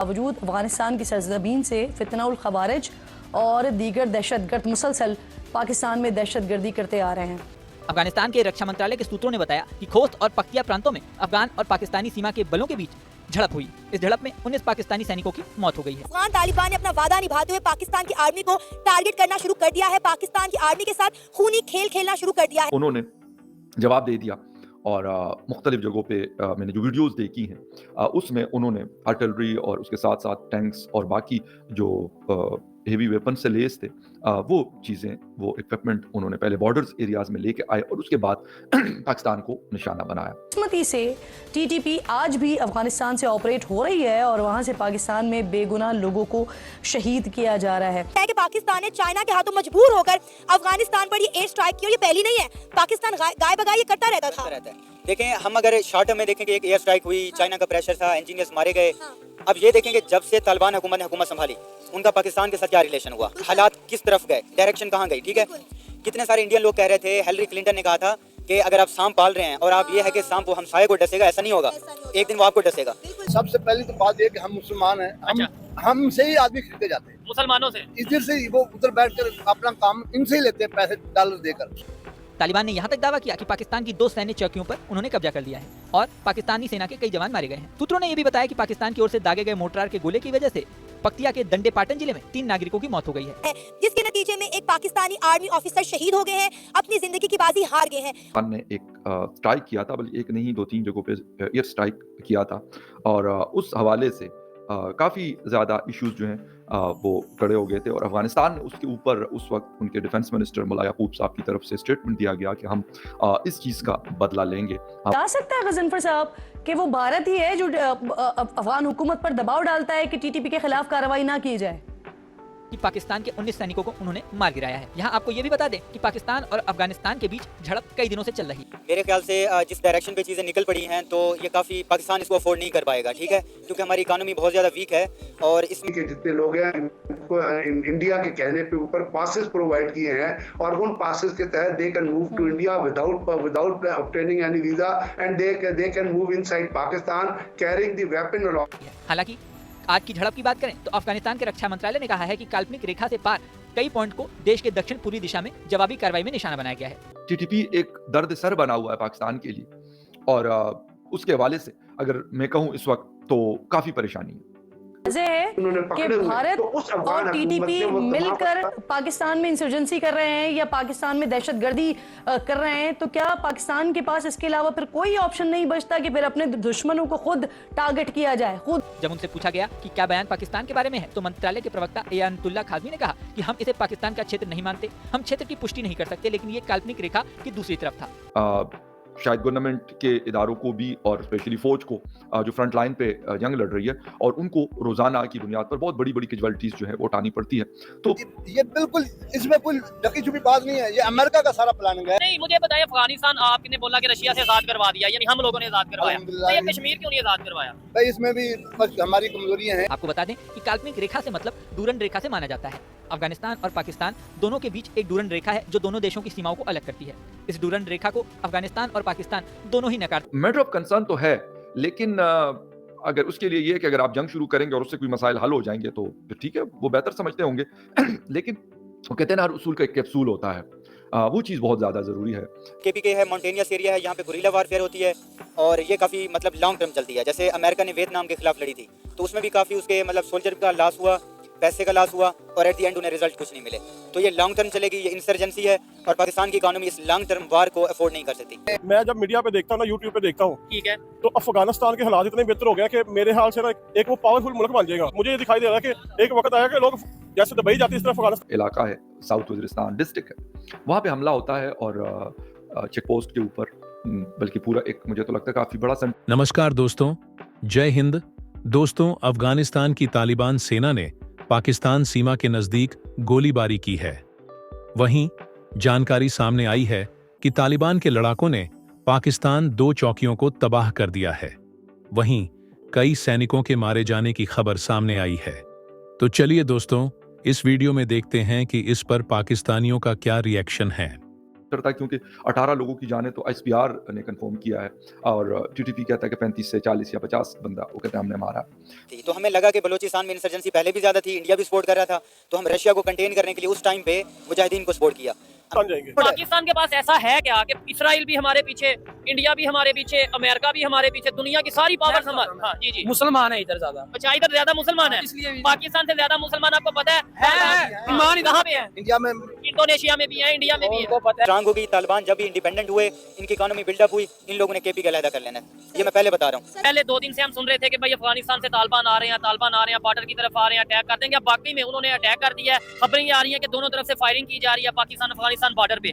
बावजूद अफगानिस्तान की सरजमीन से फितनाउल खवारिज और दीगर दहशतगर्द मुसलसल पाकिस्तान में दहशतगर्दी करते आ रहे हैं। अफगानिस्तान के रक्षा मंत्रालय के सूत्रों ने बताया कि खोस्त और पख्तिया प्रांतों में अफगान और पाकिस्तानी सीमा के बलों के बीच झड़प हुई। इस झड़प में 19 पाकिस्तानी सैनिकों की मौत हो गई है। अफगान तालिबान ने अपना वादा निभाते हुए पाकिस्तान की आर्मी को टारगेट करना शुरू कर दिया है। पाकिस्तान की आर्मी के साथ खूनी खेल खेलना शुरू कर दिया है। उन्होंने जवाब दे दिया और मुख्तलिफ जगहों पे मैंने जो वीडियोस देखी हैं उसमें उन्होंने आर्टिलरी और उसके साथ साथ टैंक्स और बाकी जो हेवी वेपन से लेस थे वो चीज़ें, वो इक्विपमेंट उन्होंने पहले बॉर्डर्स एरियाज में लेके आए और उसके बाद पाकिस्तान को निशाना बनाया। किस्मती से टीटीपी आज भी अफगानिस्तान से ऑपरेट हो रही है और वहां से पाकिस्तान में बेगुनाह लोगों को शहीद किया जा रहा है। कि पाकिस्तान ने चाइना के हाथों मजबूर होकर अफगानिस्तान पर ये एयर स्ट्राइक की और ये पहली नहीं है। पाकिस्तान गाय बगाए ये करता रहता था। देखें, हम अगर शॉर्ट टर्म में देखें कि एक एयर स्ट्राइक हुई, चाइना का प्रेशर था, इंजीनियर्स मारे गए। अब ये देखें कि जब से तालिबान हुकूमत ने हुकूमत संभाली, उनका पाकिस्तान के साथ क्या रिलेशन हुआ, हालात किस तरफ गए, डायरेक्शन कहाँ गई। ठीक है, कितने सारे इंडियन लोग कह रहे थे, हिलरी क्लिंटन ने कहा था कि अगर आप सांप पाल रहे हैं और आप ये है कि सांप वो हमसाये को डसेगा, ऐसा नहीं होगा, एक दिन वो आपको डसेगा। सबसे पहली तो बात ये कि हम मुसलमान हैं, हमसे ही आदमी खरीदे जाते हैं, मुसलमानों से। इधर से वो उधर बैठकर अपना काम इनसे ही लेते हैं, पैसे डॉलर देकर। तालिबान ने यहाँ तक दावा किया कि पाकिस्तान की 2 सैन्य चौकियों पर उन्होंने कब्जा कर लिया है और पाकिस्तानी सेना के कई जवान मारे गए हैं। सूत्रों ने यह भी बताया कि पाकिस्तान की ओर से दागे गए मोर्टार के गोले की वजह से पख्तिया के दंडे पाटन जिले में 3 नागरिकों की मौत हो गई है, जिसके नतीजे में एक पाकिस्तानी आर्मी ऑफिसर शहीद हो गए हैं, अपनी जिंदगी की बाजी हार गए हैं। पाकिस्तान ने एक स्ट्राइक किया था, बल्कि एक नहीं 2-3 जगहों पे एयर स्ट्राइक किया था और उस हवाले से काफ़ी ज़्यादा इश्यूज जो हैं वो खड़े हो गए थे और अफगानिस्तान ने उसके ऊपर उस वक्त उनके डिफेंस मिनिस्टर मुल्ला याकूब साहब की तरफ से स्टेटमेंट दिया गया कि हम इस चीज़ का बदला लेंगे। जा सकता है गजनफर साहब कि वो भारत ही है जो अफगान हुकूमत पर दबाव डालता है कि टीटीपी के खिलाफ कार्रवाई ना की जाए, कि पाकिस्तान के 19 सैनिकों को उन्होंने मार गिराया है। यहाँ आपको ये भी बता दें कि पाकिस्तान और अफगानिस्तान के बीच झड़प कई दिनों से चल रही है। मेरे ख्याल से जिस डायरेक्शन पे चीज़ें निकल पड़ी हैं तो ये काफ़ी पाकिस्तान इसको अफोर्ड नहीं कर पाएगा। ठीक है, क्योंकि हमारी इकानमी बहुत ज़्यादा वीक है और इसमें के जितने लोग हैं उनको इंडिया के कहने पे ऊपर पासेस प्रोवाइड किए हैं और उन पासेस के तहत they can move to India without obtaining any visa and they can move inside Pakistan carrying the weapon along. हालांकि आज की झड़प की बात करें तो अफगानिस्तान के रक्षा मंत्रालय ने कहा है कि काल्पनिक रेखा से पार कई पॉइंट को देश के दक्षिण पूर्वी दिशा में जवाबी कार्रवाई में निशाना बनाया गया है। टीटीपी एक दर्द सर बना हुआ है पाकिस्तान के लिए और उसके हवाले से अगर मैं कहूँ इस वक्त तो काफ़ी परेशानी है कि भारत और टीटीपी मिलकर पाकिस्तान में इंसर्जेंसी कर रहे हैं या पाकिस्तान में दहशतगर्दी कर रहे हैं, तो क्या पाकिस्तान के पास इसके अलावा फिर कोई ऑप्शन नहीं बचता कि फिर अपने दुश्मनों को खुद टारगेट किया जाए खुद? जब उनसे पूछा गया कि क्या बयान पाकिस्तान के बारे में है तो मंत्रालय के प्रवक्ता एयानतुल्लाह खाज़मी ने कहा कि हम इसे पाकिस्तान का क्षेत्र नहीं मानते, हम क्षेत्र की पुष्टि नहीं कर सकते, लेकिन ये काल्पनिक रेखा की दूसरी तरफ था। शायद गवर्नमेंट के इदारों को भी और स्पेशली फौज को जो फ्रंट लाइन पे जंग लड़ रही है और उनको रोजाना की बुनियाद पर बहुत बड़ी बड़ी कैजुअल्टीज जो है वो उठानी पड़ती है। तो ये बिल्कुल इसमें कोई ढकी छुपी बात नहीं है, ये अमेरिका का सारा प्लानिंग है। नहीं, मुझे बताइए, अफगानिस्तान आपने बोला कि रशिया से आजाद करवा दिया, यानी हम लोगों ने आजाद करवाया, तो ये कश्मीर क्यों नहीं आजाद करवाया? भाई इसमें भी हमारी कमजोरियां हैं। आपको बता दें कि काल्पनिक रेखा से मतलब डूरन रेखा से माना जाता है। अफगानिस्तान और पाकिस्तान दोनों के बीच एक डूरन रेखा है जो दोनों देशों की सीमाओं को अलग करती है। इस डूरन रेखा को अफगानिस्तान और पाकिस्तान दोनों ही नकार। मैटर ऑफ कंसर्न तो है, लेकिन अगर उसके लिए ये है कि अगर आप जंग शुरू करेंगे और उससे कोई मसाइल हल हो जाएंगे तो फिर ठीक है, वो बेहतर समझते होंगे लेकिन वो कहते हैं ना हर उसूल का एक कैप्सूल होता है, वो चीज़ बहुत ज़्यादा ज़रूरी है। केपीके है, माउंटेनियस एरिया है, यहाँ पे गुरिल्ला वारफेयर होती है और ये काफ़ी मतलब लॉन्ग टर्म चलती है। जैसे अमेरिका ने वियतनाम के खिलाफ लड़ी थी तो उसमें भी काफ़ी उसके मतलब सोल्जर का लॉस हुआ, पैसे का लॉस हुआ और एट द एंड उन्हें रिजल्ट कुछ नहीं मिले। तो ये लॉन्ग टर्म चलेगी, ये इंसर्जेंसी है और पाकिस्तान की इकोनॉमी इस लॉन्ग टर्म वार को अफोर्ड नहीं कर सकती। मैं जब मीडिया पे देखता हूँ ना, यूट्यूब पे देखता हूँ, ठीक है, तो अफगानिस्तान के हालात इतने बेहतर हो गए कि मेरे हाल से ना एक वो पावरफुल मुल्क बन जाएगा। मुझे ये दिखाई दे रहा है कि एक वक्त आया कि लोग जैसे दुबई जाते इस तरह अफगानिस्तान इलाका है, साउथ वजीरिस्तान डिस्ट्रिक्ट है, वहाँ पे हमला होता है और चेक पोस्ट के ऊपर बल्कि पूरा एक मुझे तो लगता है काफी बड़ा नमस्कार दोस्तों, जय हिंद। दोस्तों, अफगानिस्तान की तालिबान सेना ने पाकिस्तान सीमा के नजदीक गोलीबारी की है। वहीं जानकारी सामने आई है कि तालिबान के लड़ाकों ने पाकिस्तान 2 चौकियों को तबाह कर दिया है। वहीं कई सैनिकों के मारे जाने की खबर सामने आई है। तो चलिए दोस्तों, इस वीडियो में देखते हैं कि इस पर पाकिस्तानियों का क्या रिएक्शन है। था क्योंकि 18 लोगों की जाने तो एसपीआर ने कंफर्म किया है और टीटीपी कहता है कि 35 से 40 या 50 बंदा वो कहते हैं हमने मारा। तो हमें लगा कि बलूचिस्तान में इंसर्जेंसी पहले भी ज्यादा थी, इंडिया भी सपोर्ट कर रहा था, तो हम रशिया को कंटेन करने के लिए उस टाइम पे मुजाहिदीन को सपोर्ट किया। पाकिस्तान के पास ऐसा है क्या कि इसराइल भी हमारे पीछे, इंडिया भी हमारे पीछे, अमेरिका भी हमारे पीछे, दुनिया की सारी पावर हाँ जी जी मुसलमान है इधर ज्यादा। अच्छा, इधर ज्यादा मुसलमान है, पाकिस्तान से ज्यादा मुसलमान आपको पता है? ईमान कहाँ पे है? इंडिया में, इंडोनेशिया में भी है, इंडिया में भी है। स्ट्रांग हो गई तालिबान जब भी इंडिपेंडेंट हुए, इनकी इकोनॉमी बिल्डअप हुई, इन लोगों ने केपी का अलहदा कर लेना है। ये मैं पहले बता रहा हूँ। पहले 2 दिन से हम सुन रहे थे कि भाई अफगानिस्तान से तालिबान आ रहे हैं, तालिबान आ रहे हैं, बॉर्डर की तरफ आ रहे हैं, अटैक कर देंगे। अब वाकई में उन्होंने अटैक कर दिया है, खबरें आ रही हैं कि दोनों तरफ से फायरिंग की जा रही है पाकिस्तान अफगानिस्तान बॉर्डर पे।